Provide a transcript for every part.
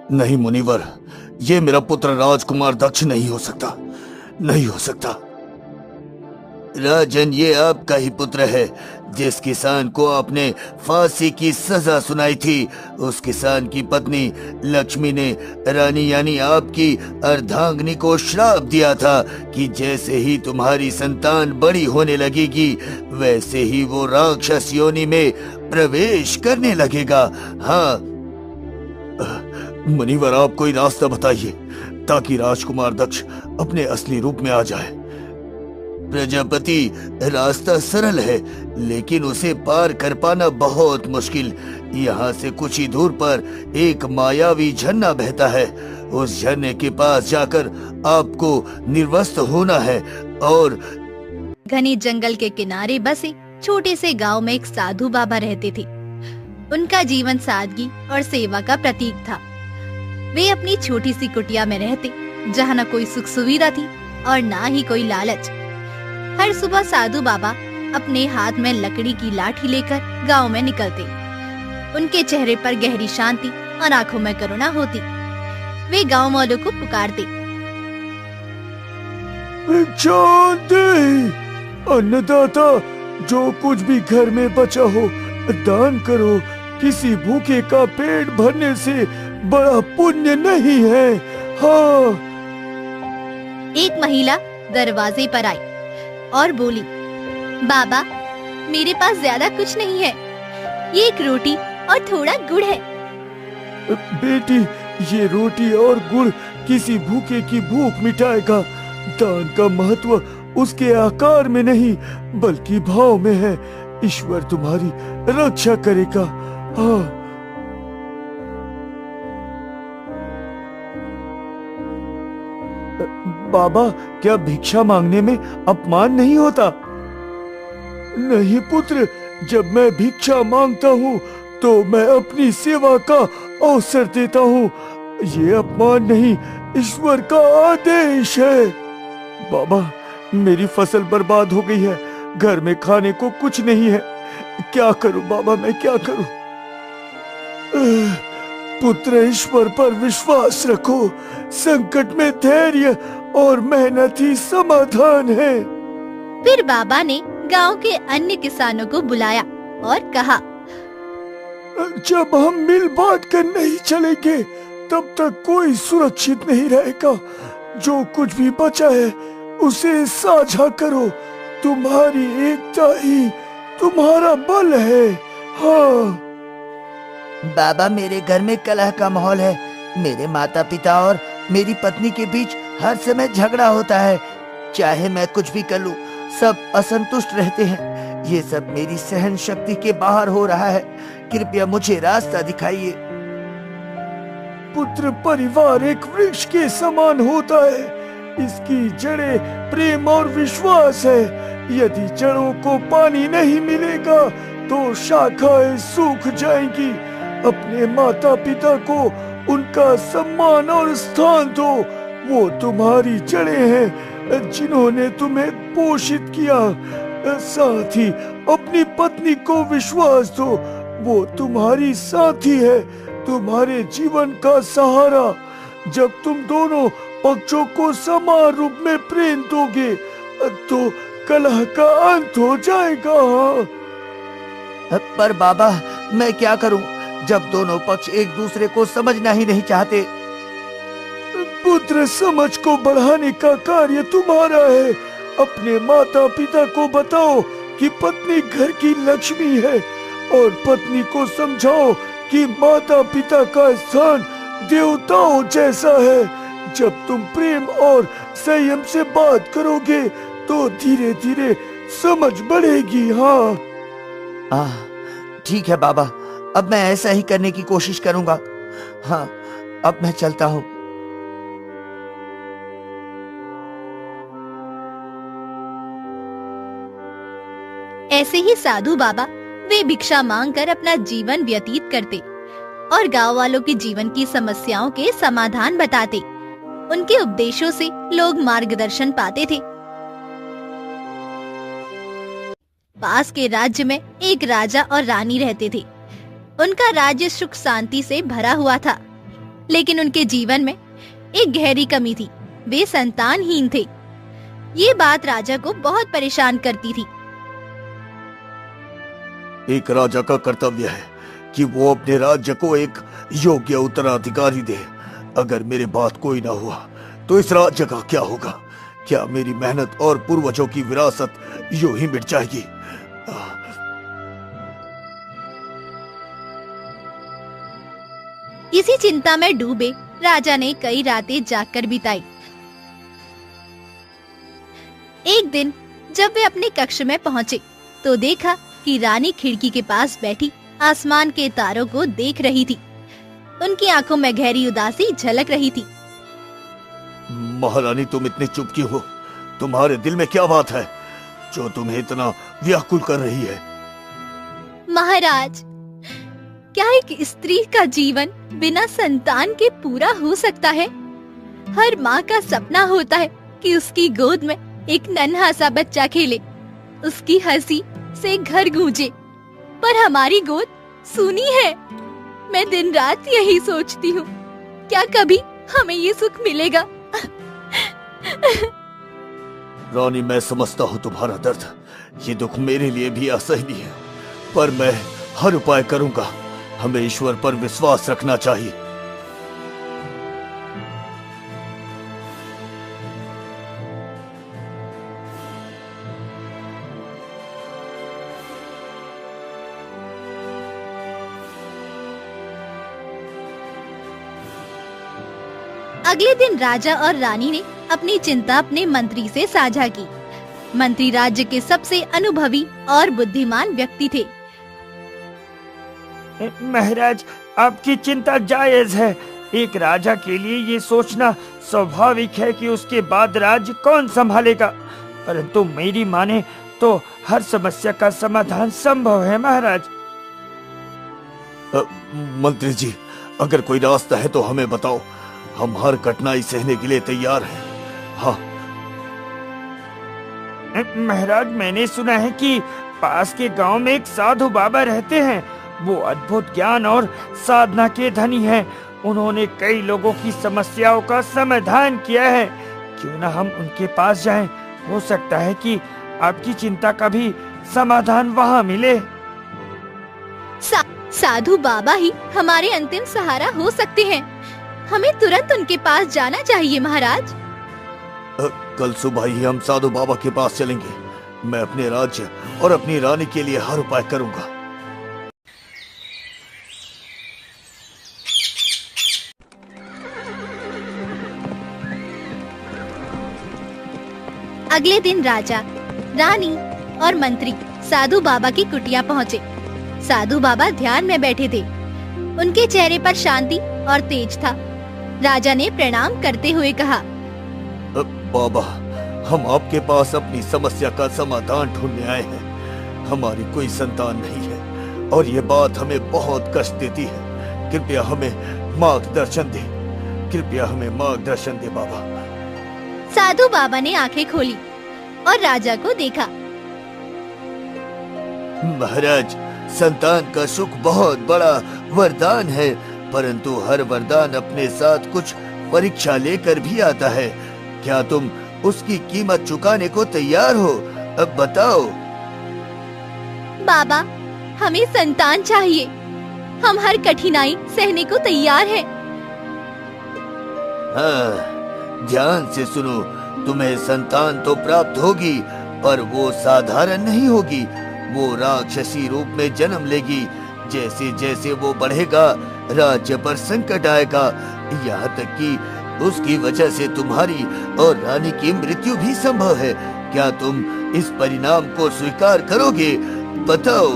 नहीं मुनिवर, ये मेरा पुत्र राजकुमार दक्ष नहीं हो सकता, नहीं हो सकता। राजन, ये आपका ही पुत्र है। जिस किसान को आपने फांसी की सजा सुनाई थी, उस किसान की पत्नी लक्ष्मी ने रानी यानी आपकी अर्धांगिनी को श्राप दिया था कि जैसे ही तुम्हारी संतान बड़ी होने लगेगी, वैसे ही वो राक्षस योनि में प्रवेश करने लगेगा। हाँ मुनिवर, आप कोई रास्ता बताइए ताकि राजकुमार दक्ष अपने असली रूप में आ जाए। प्रजापति, रास्ता सरल है, लेकिन उसे पार कर पाना बहुत मुश्किल। यहाँ से कुछ ही दूर पर एक मायावी झरना बहता है। उस झरने के पास जाकर आपको निर्वस्त्र होना है और घने जंगल के किनारे बसे छोटे से गांव में एक साधु बाबा रहते थे। उनका जीवन सादगी और सेवा का प्रतीक था। वे अपनी छोटी सी कुटिया में रहते, जहाँ न कोई सुख सुविधा थी और ना ही कोई लालच। हर सुबह साधु बाबा अपने हाथ में लकड़ी की लाठी लेकर गांव में निकलते। उनके चेहरे पर गहरी शांति और आंखों में करुणा होती। वे गांव वालों को पुकारते, अन्नदाता, जो कुछ भी घर में बचा हो दान करो। किसी भूखे का पेट भरने से बड़ा पुण्य नहीं है। हाँ। एक महिला दरवाजे पर आई और बोली, बाबा, मेरे पास ज्यादा कुछ नहीं है। ये एक रोटी और थोड़ा गुड़ है। बेटी, ये रोटी और गुड़ किसी भूखे की भूख मिटाएगा। दान का महत्व उसके आकार में नहीं बल्कि भाव में है। ईश्वर तुम्हारी रक्षा करेगा। हाँ। बाबा, क्या भिक्षा मांगने में अपमान नहीं होता? नहीं पुत्र, जब मैं भिक्षा मांगता हूँ तो मैं अपनी सेवा का अवसर देता हूँ। ये अपमान नहीं, ईश्वर का आदेश है। बाबा, मेरी फसल बर्बाद हो गई है। घर में खाने को कुछ नहीं है। क्या करूं बाबा, मैं क्या करूं? पुत्र, ईश्वर पर विश्वास रखो। संकट में धैर्य और मेहनत ही समाधान है। फिर बाबा ने गांव के अन्य किसानों को बुलाया और कहा, जब हम मिल बांट कर नहीं चलेंगे तब तक कोई सुरक्षित नहीं रहेगा। जो कुछ भी बचा है उसे साझा करो। तुम्हारी एकता ही तुम्हारा बल है। हाँ। बाबा, मेरे घर में कलह का माहौल है। मेरे माता पिता और मेरी पत्नी के बीच हर समय झगड़ा होता है। चाहे मैं कुछ भी कर लूं, सब असंतुष्ट रहते हैं। ये सब मेरी सहन शक्ति के बाहर हो रहा है। कृपया मुझे रास्ता दिखाइए। पुत्र, परिवार एक वृक्ष के समान होता है। इसकी जड़ें प्रेम और विश्वास है। यदि जड़ों को पानी नहीं मिलेगा तो शाखाएं सूख जाएंगी। अपने माता पिता को उनका सम्मान और स्थान दो। वो तुम्हारी जड़ें हैं जिन्होंने तुम्हें पोषित किया। साथ ही अपनी पत्नी को विश्वास दो। वो तुम्हारी साथी है, तुम्हारे जीवन का सहारा। जब तुम दोनों पक्षों को समान रूप में प्रेम दोगे तो कलह का अंत हो जाएगा। पर बाबा, मैं क्या करूं जब दोनों पक्ष एक दूसरे को समझना ही नहीं चाहते? पुत्र, समझ को बढ़ाने का कार्य तुम्हारा है। अपने माता पिता को बताओ कि पत्नी घर की लक्ष्मी है और पत्नी को समझाओ कि माता पिता का स्थान देवताओं जैसा है। जब तुम प्रेम और संयम से बात करोगे तो धीरे धीरे समझ बढ़ेगी। हाँ। ठीक है बाबा, अब मैं ऐसा ही करने की कोशिश करूंगा। हाँ, अब मैं चलता हूँ। ऐसे ही साधु बाबा वे भिक्षा मांगकर अपना जीवन व्यतीत करते और गांव वालों के जीवन की समस्याओं के समाधान बताते। उनके उपदेशों से लोग मार्गदर्शन पाते थे। पास के राज्य में एक राजा और रानी रहते थे। उनका राज्य सुख शांति से भरा हुआ था। लेकिन उनके जीवन में एक गहरी कमी थी। वे संतानहीन थे। ये बात राजा को बहुत परेशान करती थी। एक राजा का कर्तव्य है कि वो अपने राज्य को एक योग्य उत्तराधिकारी दे। अगर मेरे बाद कोई ना हुआ तो इस राज्य का क्या होगा? क्या मेरी मेहनत और पूर्वजों की विरासत यूं ही मिट जाएगी? इसी चिंता में डूबे राजा ने कई रातें जागकर बिताई। एक दिन जब वे अपने कक्ष में पहुंचे तो देखा कि रानी खिड़की के पास बैठी आसमान के तारों को देख रही थी। उनकी आंखों में गहरी उदासी झलक रही थी। महारानी, तुम इतनी चुप क्यों हो? तुम्हारे दिल में क्या बात है जो तुम्हें इतना व्याकुल कर रही है? महाराज, क्या एक स्त्री का जीवन बिना संतान के पूरा हो सकता है? हर माँ का सपना होता है कि उसकी गोद में एक नन्हा सा बच्चा खेले, उसकी हंसी से घर गूंजे, पर हमारी गोद सूनी है। मैं दिन रात यही सोचती हूँ, क्या कभी हमें ये सुख मिलेगा? रानी, मैं समझता हूँ तुम्हारा दर्द। ये दुख मेरे लिए भी असहनीय है, पर मैं हर उपाय करूंगा। हमें ईश्वर पर विश्वास रखना चाहिए। अगले दिन राजा और रानी ने अपनी चिंता अपने मंत्री से साझा की। मंत्री राज्य के सबसे अनुभवी और बुद्धिमान व्यक्ति थे। महाराज, आपकी चिंता जायज है। एक राजा के लिए ये सोचना स्वाभाविक है कि उसके बाद राज्य कौन संभालेगा, परंतु मेरी माने तो हर समस्या का समाधान संभव है महाराज। मंत्री जी, अगर कोई रास्ता है तो हमें बताओ। हम हर कठिनाई सहने के लिए तैयार हैं। हाँ महाराज, मैंने सुना है कि पास के गांव में एक साधु बाबा रहते हैं। वो अद्भुत ज्ञान और साधना के धनी हैं। उन्होंने कई लोगों की समस्याओं का समाधान किया है। क्यों ना हम उनके पास जाएं? हो सकता है कि आपकी चिंता का भी समाधान वहाँ मिले। साधु बाबा ही हमारे अंतिम सहारा हो सकते हैं। हमें तुरंत उनके पास जाना चाहिए महाराज। कल सुबह ही हम साधु बाबा के पास चलेंगे। मैं अपने राज्य और अपनी रानी के लिए हर उपाय करूंगा। अगले दिन राजा, रानी और मंत्री साधु बाबा की कुटिया पहुँचे। साधु बाबा ध्यान में बैठे थे। उनके चेहरे पर शांति और तेज था। राजा ने प्रणाम करते हुए कहा, बाबा, हम आपके पास अपनी समस्या का समाधान ढूंढने आए हैं। हमारी कोई संतान नहीं है और ये बात हमें बहुत कष्ट देती है। कृपया हमें मार्गदर्शन दे। कृपया हमें मार्गदर्शन दे बाबा। साधु बाबा ने आंखें खोली और राजा को देखा। महाराज, संतान का सुख बहुत बड़ा वरदान है, परंतु हर वरदान अपने साथ कुछ परीक्षा लेकर भी आता है। क्या तुम उसकी कीमत चुकाने को तैयार हो? अब बताओ। बाबा, हमें संतान चाहिए। हम हर कठिनाई सहने को तैयार हैं। हाँ, ध्यान से सुनो। तुम्हें संतान तो प्राप्त होगी, पर वो साधारण नहीं होगी। वो राक्षसी रूप में जन्म लेगी। जैसे जैसे वो बढ़ेगा, राज्य पर संकट आएगा। यहाँ तक कि उसकी वजह से तुम्हारी और रानी की मृत्यु भी संभव है। क्या तुम इस परिणाम को स्वीकार करोगे? बताओ।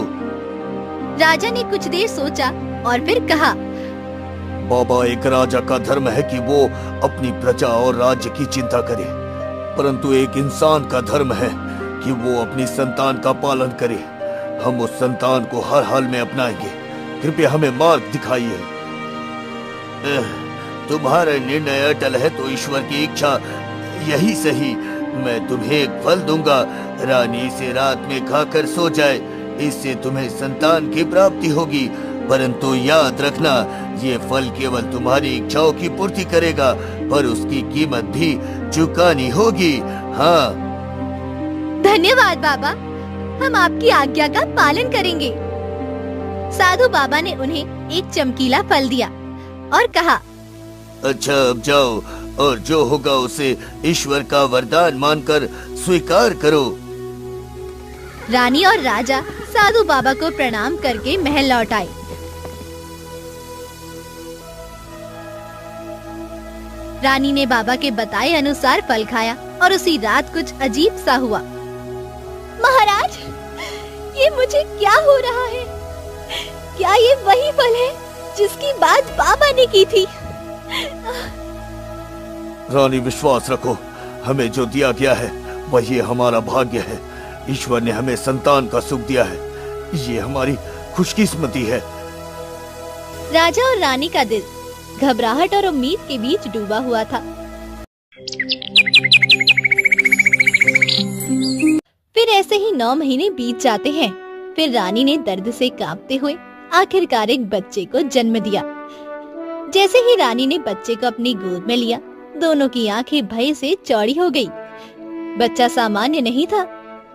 राजा ने कुछ देर सोचा और फिर कहा, बाबा, एक राजा का धर्म है कि वो अपनी प्रजा और राज्य की चिंता करे, परंतु एक इंसान का धर्म है कि वो अपनी संतान का पालन करे। हम उस संतान को हर हाल में अपनाएंगे। कृपया हमें मार्ग दिखाइए। तुम्हारा निर्णय अटल है तो ईश्वर की इच्छा यही सही। मैं तुम्हें एक फल दूंगा। रानी इसे रात में खाकर सो जाए, इससे तुम्हें संतान की प्राप्ति होगी परंतु याद रखना, ये फल केवल तुम्हारी इच्छाओं की पूर्ति करेगा, पर उसकी कीमत भी चुकानी होगी। हाँ। धन्यवाद बाबा, हम आपकी आज्ञा का पालन करेंगे। साधु बाबा ने उन्हें एक चमकीला फल दिया और कहा, अच्छा अब जाओ और जो होगा उसे ईश्वर का वरदान मानकर स्वीकार करो। रानी और राजा साधु बाबा को प्रणाम करके महल लौट आए। रानी ने बाबा के बताए अनुसार फल खाया और उसी रात कुछ अजीब सा हुआ। महाराज, ये मुझे क्या हो रहा है? क्या ये वही फल है जिसकी बात बाबा ने की थी? रानी विश्वास रखो, हमें जो दिया गया है वही हमारा भाग्य है। ईश्वर ने हमें संतान का सुख दिया है, ये हमारी खुशकिस्मती है। राजा और रानी का दिल घबराहट और उम्मीद के बीच डूबा हुआ था। फिर ऐसे ही 9 महीने बीत जाते हैं। फिर रानी ने दर्द से कांपते हुए आखिरकार एक बच्चे को जन्म दिया। जैसे ही रानी ने बच्चे को अपनी गोद में लिया, दोनों की आंखें भय से चौड़ी हो गई। बच्चा सामान्य नहीं था,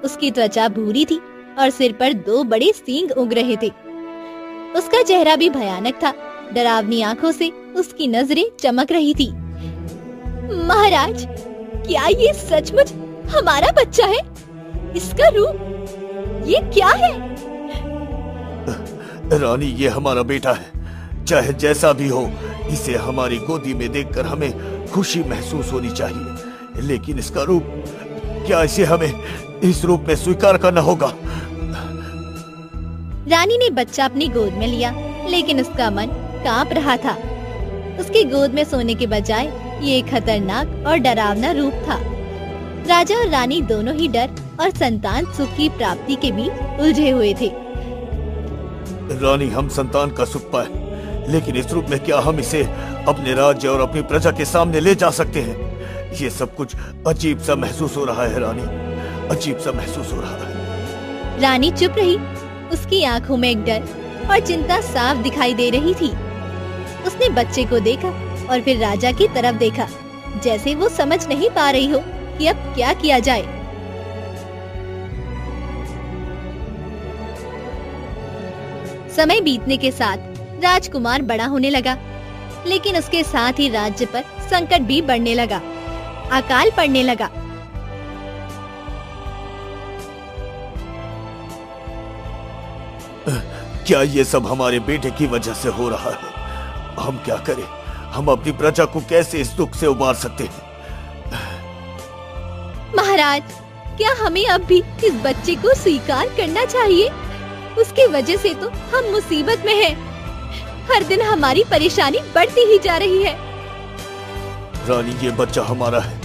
उसकी त्वचा भूरी थी और सिर पर 2 बड़े सींग उग रहे थे। उसका चेहरा भी भयानक था, डरावनी आंखों से उसकी नजरें चमक रही थी। महाराज, क्या ये सचमुच हमारा बच्चा है? इसका रूप ये क्या है? रानी, ये हमारा बेटा है। चाहे जैसा भी हो, इसे हमारी गोदी में देखकर हमें खुशी महसूस होनी चाहिए, लेकिन इसका रूप, क्या इसे हमें इस रूप में स्वीकार करना होगा? रानी ने बच्चा अपनी गोद में लिया, लेकिन उसका मन कांप रहा था। उसकी गोद में सोने के बजाय ये खतरनाक और डरावना रूप था। राजा और रानी दोनों ही डर और संतान सुख की प्राप्ति के बीच उलझे हुए थे। रानी, हम संतान का सुख पाए, लेकिन इस रूप में क्या हम इसे अपने राज्य और अपनी प्रजा के सामने ले जा सकते हैं? ये सब कुछ अजीब सा महसूस हो रहा है रानी, अजीब सा महसूस हो रहा है। रानी चुप रही। उसकी आंखों में एक डर और चिंता साफ दिखाई दे रही थी। उसने बच्चे को देखा और फिर राजा की तरफ देखा, जैसे वो समझ नहीं पा रही हो कि अब क्या किया जाए। समय बीतने के साथ राजकुमार बड़ा होने लगा, लेकिन उसके साथ ही राज्य पर संकट भी बढ़ने लगा। अकाल पड़ने लगा। क्या ये सब हमारे बेटे की वजह से हो रहा है? हम क्या करें? हम अपनी प्रजा को कैसे इस दुख से उबार सकते हैं? महाराज, क्या हमें अब भी इस बच्चे को स्वीकार करना चाहिए? उसकी वजह से तो हम मुसीबत में हैं। हर दिन हमारी परेशानी बढ़ती ही जा रही है। रानी, ये बच्चा हमारा है।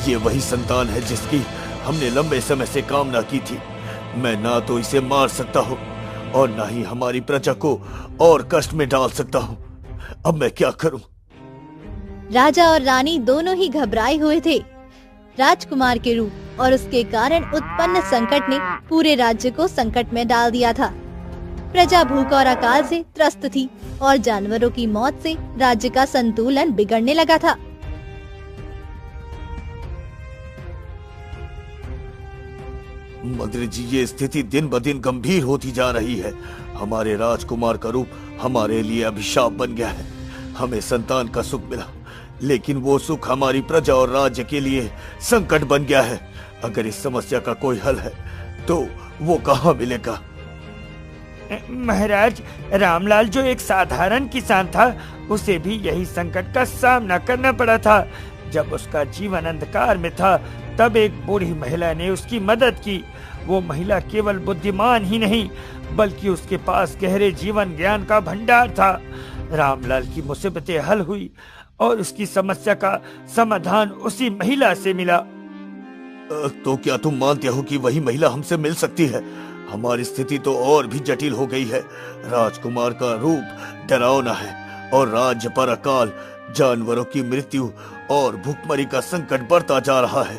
ये वही संतान है जिसकी हमने लंबे समय से कामना की थी। मैं ना तो इसे मार सकता हूँ और ना ही हमारी प्रजा को और कष्ट में डाल सकता हूँ। अब मैं क्या करूँ? राजा और रानी दोनों ही घबराए हुए थे। राजकुमार के रूप और उसके कारण उत्पन्न संकट ने पूरे राज्य को संकट में डाल दिया था। प्रजा भूख और अकाल से त्रस्त थी और जानवरों की मौत से राज्य का संतुलन बिगड़ने लगा था। मंत्री जी, ये स्थिति दिन ब दिन गंभीर होती जा रही है। हमारे राजकुमार का रूप हमारे लिए अभिशाप बन गया है। हमें संतान का सुख मिला, लेकिन वो सुख हमारी प्रजा और राज्य के लिए संकट बन गया है। अगर इस समस्या का कोई हल है तो वो कहाँ मिलेगा? महाराज, रामलाल जो एक साधारण किसान था, उसे भी यही संकट का सामना करना पड़ा था। जब उसका जीवन अंधकार में था, तब एक बूढ़ी महिला ने उसकी मदद की। वो महिला केवल बुद्धिमान ही नहीं, बल्कि उसके पास गहरे जीवन ज्ञान का भंडार था। रामलाल की मुसीबतें हल हुई और उसकी समस्या का समाधान उसी महिला से मिला। तो क्या तुम मानते हो कि वही महिला हमसे मिल सकती है? हमारी स्थिति तो और भी जटिल हो गई है। राजकुमार का रूप डरावना है और राज्य पर अकाल, जानवरों की मृत्यु और भूखमरी का संकट बढ़ता जा रहा है।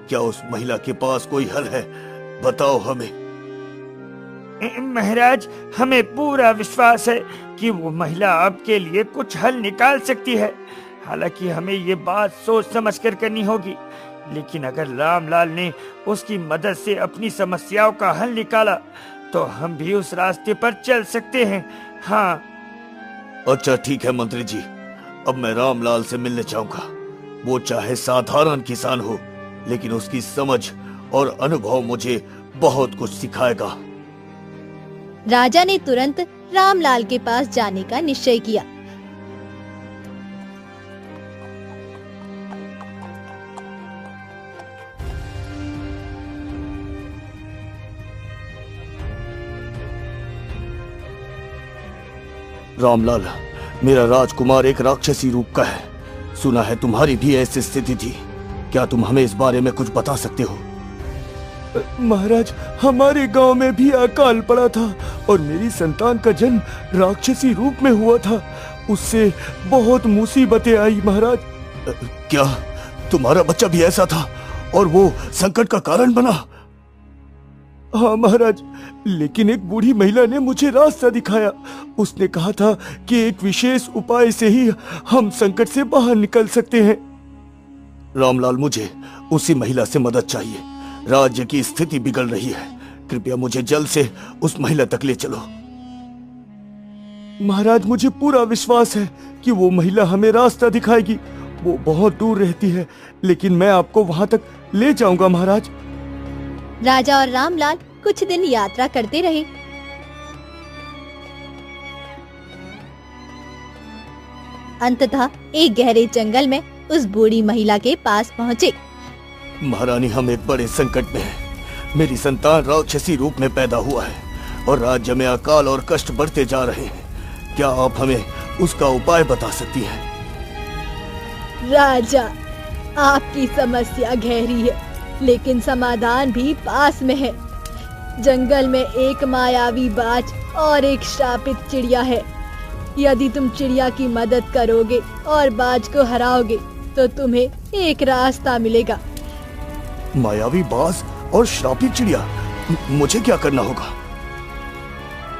क्या उस महिला के पास कोई हल है? बताओ हमें। महाराज, हमें पूरा विश्वास है कि वो महिला आपके लिए कुछ हल निकाल सकती है। हालांकि हमें ये बात सोच समझ कर करनी होगी, लेकिन अगर रामलाल ने उसकी मदद से अपनी समस्याओं का हल निकाला तो हम भी उस रास्ते पर चल सकते हैं। हाँ। अच्छा ठीक है मंत्री जी, अब मैं रामलाल से मिलने चाहूंगा। वो चाहे साधारण किसान हो, लेकिन उसकी समझ और अनुभव मुझे बहुत कुछ सिखाएगा। राजा ने तुरंत रामलाल के पास जाने का निश्चय किया। रामलाल, मेरा राजकुमार एक राक्षसी रूप का है। सुना है तुम्हारी भी ऐसी स्थिति थी। क्या तुम हमें इस बारे में कुछ बता सकते हो? महाराज, हमारे गांव में भी अकाल पड़ा था और मेरी संतान का जन्म राक्षसी रूप में हुआ था। उससे बहुत मुसीबतें आई महाराज। क्या तुम्हारा बच्चा भी ऐसा था और वो संकट का कारण बना? हाँ महाराज, लेकिन एक बूढ़ी महिला ने मुझे रास्ता दिखाया। उसने कहा था कि एक विशेष उपाय से ही हम संकट से बाहर निकल सकते हैं। रामलाल, मुझे उसी महिला से मदद चाहिए। राज्य की स्थिति बिगड़ रही है। कृपया मुझे जल्द से उस महिला तक ले चलो। महाराज, मुझे पूरा विश्वास है कि वो महिला हमें रास्ता दिखाएगी। वो बहुत दूर रहती है, लेकिन मैं आपको वहां तक ले जाऊंगा महाराज। राजा और रामलाल कुछ दिन यात्रा करते रहे। अंततः एक गहरे जंगल में उस बूढ़ी महिला के पास पहुँचे। महारानी, हम एक बड़े संकट में हैं। मेरी संतान राक्षसी रूप में पैदा हुआ है और राज्य में अकाल और कष्ट बढ़ते जा रहे हैं। क्या आप हमें उसका उपाय बता सकती हैं? राजा, आपकी समस्या गहरी है, लेकिन समाधान भी पास में है। जंगल में एक मायावी बाज और एक श्रापित चिड़िया है। यदि तुम चिड़िया की मदद करोगे और बाज को हराओगे तो तुम्हें एक रास्ता मिलेगा। मायावी बाज और श्रापित चिड़िया, मुझे क्या करना होगा?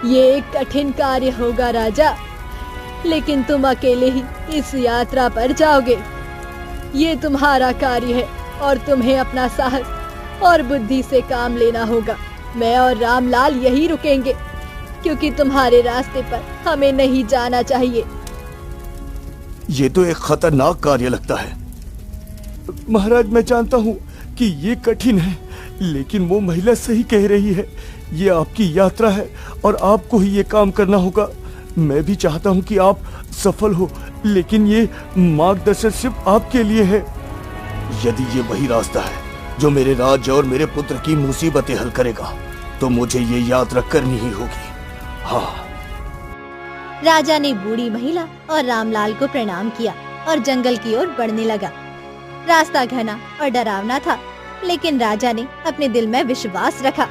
ये एक कठिन कार्य होगा राजा, लेकिन तुम अकेले ही इस यात्रा पर जाओगे। ये तुम्हारा कार्य है और तुम्हें अपना साहस और बुद्धि से काम लेना होगा। मैं और रामलाल यही रुकेंगे, क्योंकि तुम्हारे रास्ते पर हमें नहीं जाना चाहिए। ये तो एक खतरनाक कार्य लगता है। महाराज, मैं जानता हूँ कि ये कठिन है, लेकिन वो महिला सही कह रही है। ये आपकी यात्रा है और आपको ही ये काम करना होगा। मैं भी चाहता हूँ कि आप सफल हो, लेकिन ये मार्गदर्शन सिर्फ आपके लिए है। यदि ये वही रास्ता है जो मेरे राज्य और मेरे पुत्र की मुसीबतें हल करेगा, तो मुझे ये यात्रा करनी ही होगी। हाँ। राजा ने बूढ़ी महिला और रामलाल को प्रणाम किया और जंगल की ओर बढ़ने लगा। रास्ता घना और डरावना था, लेकिन राजा ने अपने दिल में विश्वास रखा।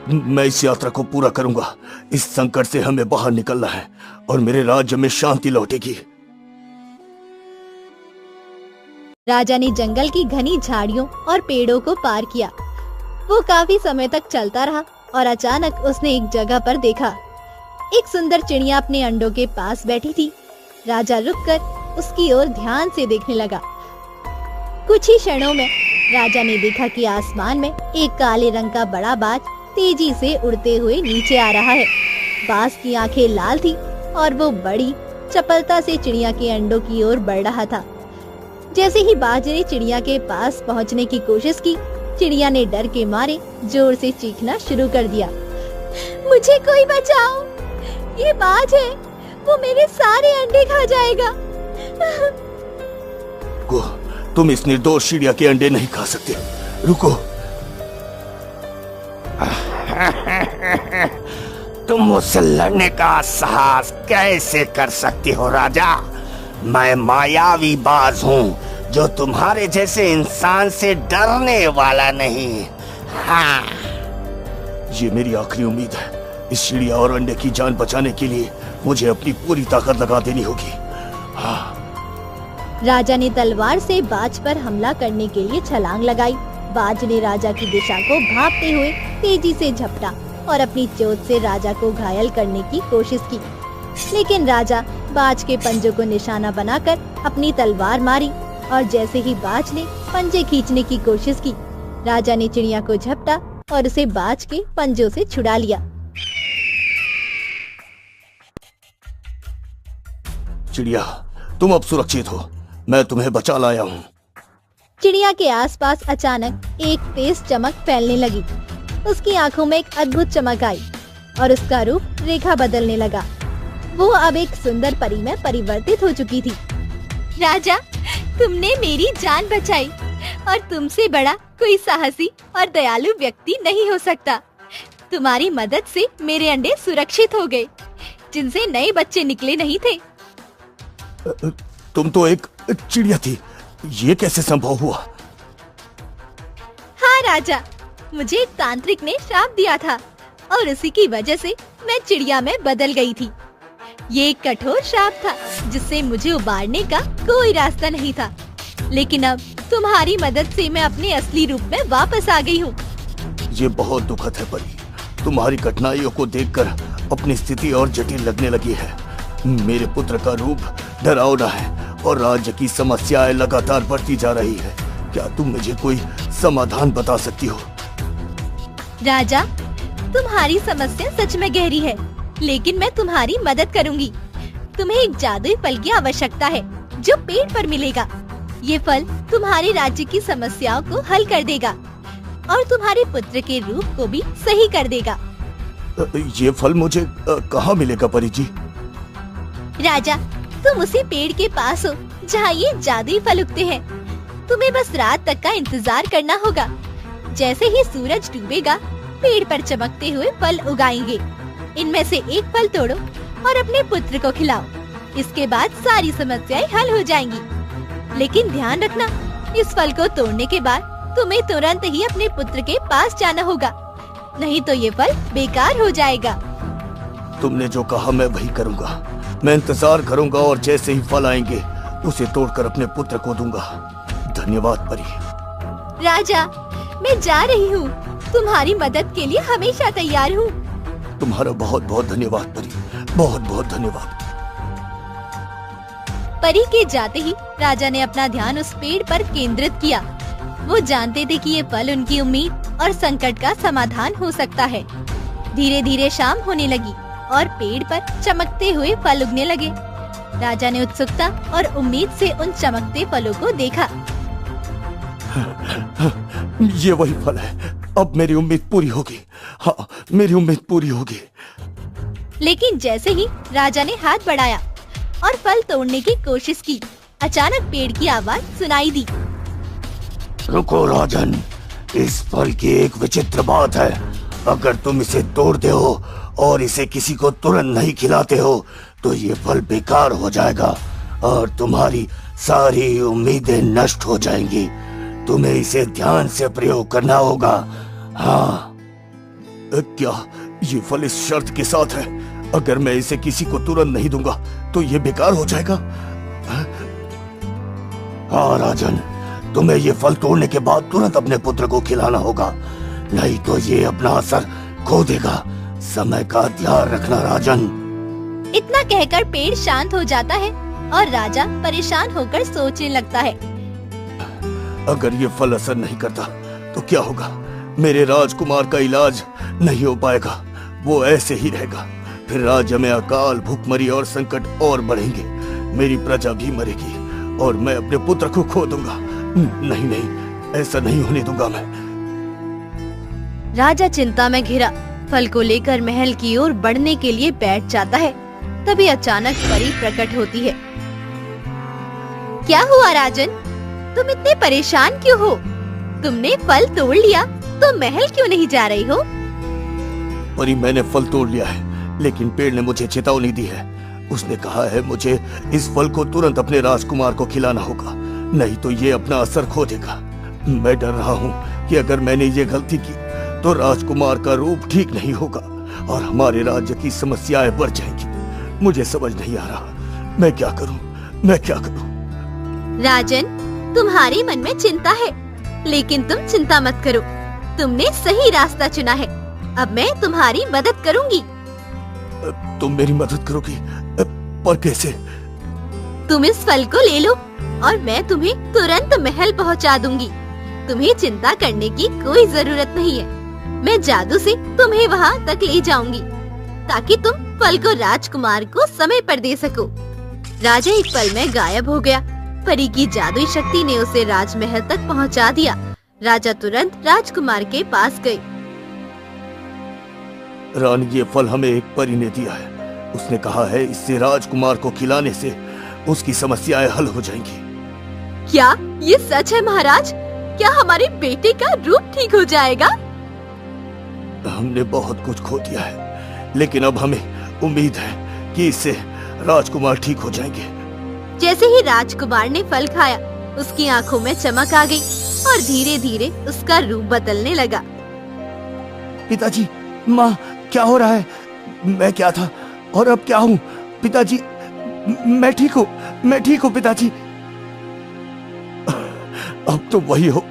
मैं इस यात्रा को पूरा करूंगा। इस संकट से हमें बाहर निकलना है और मेरे राज्य में शांति लौटेगी। राजा ने जंगल की घनी झाड़ियों और पेड़ों को पार किया। वो काफी समय तक चलता रहा और अचानक उसने एक जगह पर देखा। एक सुंदर चिड़िया अपने अंडों के पास बैठी थी। राजा रुककर उसकी ओर ध्यान से देखने लगा। कुछ ही क्षणों में राजा ने देखा कि आसमान में एक काले रंग का बड़ा बाज तेजी से उड़ते हुए नीचे आ रहा है। बाज की आंखें लाल थी और वो बड़ी चपलता से चिड़िया के अंडों की ओर बढ़ रहा था। जैसे ही बाज ने चिड़िया के पास पहुंचने की कोशिश की, चिड़िया ने डर के मारे जोर से चीखना शुरू कर दिया। मुझे कोई बचाओ, ये बाज है, वो मेरे सारे अंडे खा जाएगा। तुम इस निर्दोष चिड़िया के अंडे नहीं खा सकते। रुको। तुम मुझसे लड़ने का साहस कैसे कर सकती हो राजा? मैं मायावी बाज हूँ जो तुम्हारे जैसे इंसान से डरने वाला नहीं। हाँ। ये मेरी आखिरी उम्मीद है। इस चिड़िया और अंडे की जान बचाने के लिए मुझे अपनी पूरी ताकत लगा देनी होगी। हाँ। राजा ने तलवार से बाज पर हमला करने के लिए छलांग लगाई। बाज ने राजा की दिशा को भांपते हुए तेजी से झपटा और अपनी चोट से राजा को घायल करने की कोशिश की। लेकिन राजा बाज के पंजों को निशाना बनाकर अपनी तलवार मारी और जैसे ही बाज ने पंजे खींचने की कोशिश की, राजा ने चिड़िया को झपटा और उसे बाज के पंजों से छुड़ा लिया। चिड़िया, तुम अब सुरक्षित हो, मैं तुम्हें बचा लाया हूँ। चिड़िया के आसपास अचानक एक तेज चमक फैलने लगी। उसकी आंखों में एक अद्भुत चमक आई और उसका रूप रेखा बदलने लगा। वो अब एक सुंदर परी में परिवर्तित हो चुकी थी। राजा, तुमने मेरी जान बचाई और तुमसे बड़ा कोई साहसी और दयालु व्यक्ति नहीं हो सकता। तुम्हारी मदद से मेरे अंडे सुरक्षित हो गए, जिनसे नए बच्चे निकले नहीं थे। तुम तो एक चिड़िया थी, ये कैसे संभव हुआ? हाँ राजा, मुझे एक तांत्रिक ने श्राप दिया था और उसी की वजह से मैं चिड़िया में बदल गई थी। ये एक कठोर श्राप था जिससे मुझे उबारने का कोई रास्ता नहीं था। लेकिन अब तुम्हारी मदद से मैं अपने असली रूप में वापस आ गई हूँ। ये बहुत दुखद है परी, तुम्हारी कठिनाइयों को देखकर अपनी स्थिति और जटिल लगने लगी है। मेरे पुत्र का रूप डरावना है और राज्य की समस्याएं लगातार बढ़ती जा रही है। क्या तुम मुझे कोई समाधान बता सकती हो? राजा, तुम्हारी समस्या सच में गहरी है, लेकिन मैं तुम्हारी मदद करूंगी। तुम्हें एक जादुई फल की आवश्यकता है जो पेड़ पर मिलेगा। ये फल तुम्हारे राज्य की समस्याओं को हल कर देगा और तुम्हारे पुत्र के रूप को भी सही कर देगा। ये फल मुझे कहाँ मिलेगा परी जी? राजा, तुम उसी पेड़ के पास हो जहाँ ये जादुई फल उगते हैं। तुम्हें बस रात तक का इंतजार करना होगा। जैसे ही सूरज डूबेगा, पेड़ पर चमकते हुए फल उगाएंगे। इनमें से एक फल तोड़ो और अपने पुत्र को खिलाओ। इसके बाद सारी समस्याएं हल हो जाएंगी। लेकिन ध्यान रखना, इस फल को तोड़ने के बाद तुम्हें तुरंत ही अपने पुत्र के पास जाना होगा, नहीं तो ये फल बेकार हो जाएगा। तुमने जो कहा मैं वही करूँगा। मैं इंतजार करूँगा और जैसे ही फल आएंगे उसे तोड़कर अपने पुत्र को दूंगा। धन्यवाद परी। राजा, मैं जा रही हूँ। तुम्हारी मदद के लिए हमेशा तैयार हूँ। तुम्हारा बहुत बहुत धन्यवाद परी, बहुत बहुत धन्यवाद। परी के जाते ही राजा ने अपना ध्यान उस पेड़ पर केंद्रित किया। वो जानते थे कि ये फल उनकी उम्मीद और संकट का समाधान हो सकता है। धीरे धीरे शाम होने लगी और पेड़ पर चमकते हुए फल उगने लगे। राजा ने उत्सुकता और उम्मीद से उन चमकते फलों को देखा। ये वही फल है, अब मेरी उम्मीद पूरी होगी। हाँ, मेरी उम्मीद पूरी होगी। लेकिन जैसे ही राजा ने हाथ बढ़ाया और फल तोड़ने की कोशिश की, अचानक पेड़ की आवाज सुनाई दी। रुको राजन, इस फल की एक विचित्र बात है। अगर तुम इसे तोड़ते हो और इसे किसी को तुरंत नहीं खिलाते हो तो ये फल बेकार हो जाएगा और तुम्हारी सारी उम्मीदें नष्ट हो जाएंगी। तुम्हें इसे ध्यान से प्रयोग करना होगा। हाँ। क्या ये फल इस शर्त के साथ है, अगर मैं इसे किसी को तुरंत नहीं दूंगा तो ये बेकार हो जाएगा? हाँ राजन, तुम्हें ये फल तोड़ने के बाद तुरंत अपने पुत्र को खिलाना होगा, नहीं तो ये अपना असर खो देगा। समय का ध्यान रखना राजन। इतना कहकर पेड़ शांत हो जाता है और राजा परेशान होकर सोचने लगता है। अगर ये फल असर नहीं करता तो क्या होगा? मेरे राजकुमार का इलाज नहीं हो पाएगा, वो ऐसे ही रहेगा। फिर राज्य में अकाल, भूखमरी और संकट और बढ़ेंगे। मेरी प्रजा भी मरेगी और मैं अपने पुत्र को खो दूंगा। नहीं नहीं, ऐसा नहीं होने दूंगा मैं। राजा चिंता में घिरा फल को लेकर महल की ओर बढ़ने के लिए बैठ जाता है। तभी अचानक परी प्रकट होती है। क्या हुआ राजन, तुम इतने परेशान क्यों हो? तुमने फल तोड़ लिया तो महल क्यों नहीं जा रही हो? परी, मैंने फल तोड़ लिया है, लेकिन पेड़ ने मुझे चेतावनी दी है। उसने कहा है मुझे इस फल को तुरंत अपने राजकुमार को खिलाना होगा, नहीं तो ये अपना असर खो देगा। मैं डर रहा हूँ कि अगर मैंने ये गलती की तो राजकुमार का रूप ठीक नहीं होगा और हमारे राज्य की समस्याएं बढ़ जाएंगी। मुझे समझ नहीं आ रहा, मैं क्या करूं, मैं क्या करूं? राजन, तुम्हारे मन में चिंता है, लेकिन तुम चिंता मत करो। तुमने सही रास्ता चुना है। अब मैं तुम्हारी मदद करूंगी। तुम मेरी मदद करोगी? पर कैसे? तुम इस फल को ले लो और मैं तुम्हें तुरंत महल पहुंचा दूंगी। तुम्हें चिंता करने की कोई जरूरत नहीं है। मैं जादू से तुम्हें वहां तक ले जाऊंगी ताकि तुम फल को राजकुमार को समय पर दे सको। राजा एक पल में गायब हो गया। परी की जादुई शक्ति ने उसे राजमहल तक पहुंचा दिया। राजा तुरंत राजकुमार के पास गए। रानी, ये फल हमें एक परी ने दिया है। उसने कहा है इससे राजकुमार को खिलाने से उसकी समस्याएं हल हो जाएंगी। क्या ये सच है महाराज? क्या हमारे बेटे का रूप ठीक हो जाएगा? हमने बहुत कुछ खो दिया है, लेकिन अब हमें उम्मीद है कि इससे राजकुमार ठीक हो जाएंगे। जैसे ही राजकुमार ने फल खाया, उसकी आंखों में चमक आ गई और धीरे धीरे उसका रूप बदलने लगा। पिताजी, माँ, क्या हो रहा है? मैं क्या था और अब क्या हूँ? पिताजी, मैं ठीक हूँ, मैं ठीक हूँ पिताजी। अब तो वही हो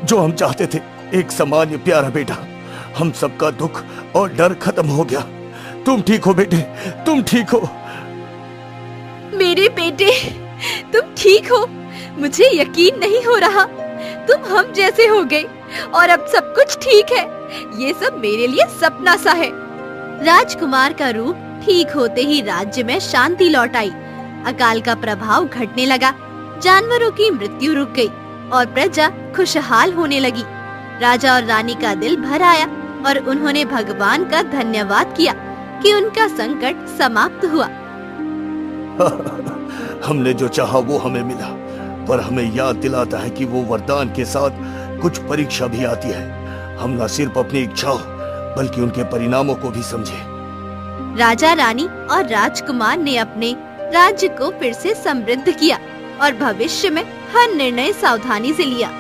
जो हम चाहते थे, एक सामान्य प्यारा बेटा। हम सबका दुख और डर खत्म हो गया। तुम ठीक हो बेटे, तुम ठीक हो। मेरे बेटे, तुम ठीक हो? मुझे यकीन नहीं हो रहा। तुम हम जैसे हो गए और अब सब कुछ ठीक है। ये सब मेरे लिए सपना सा है। राजकुमार का रूप ठीक होते ही राज्य में शांति लौट आई। अकाल का प्रभाव घटने लगा। जानवरों की मृत्यु रुक गई और प्रजा खुशहाल होने लगी। राजा और रानी का दिल भर आया और उन्होंने भगवान का धन्यवाद किया कि उनका संकट समाप्त हुआ। हमने जो चाहा वो हमें मिला, पर हमें याद दिलाता है कि वो वरदान के साथ कुछ परीक्षा भी आती है। हम न सिर्फ अपनी इच्छाओं बल्कि उनके परिणामों को भी समझे। राजा, रानी और राजकुमार ने अपने राज्य को फिर से समृद्ध किया और भविष्य में हर निर्णय सावधानी से लिया।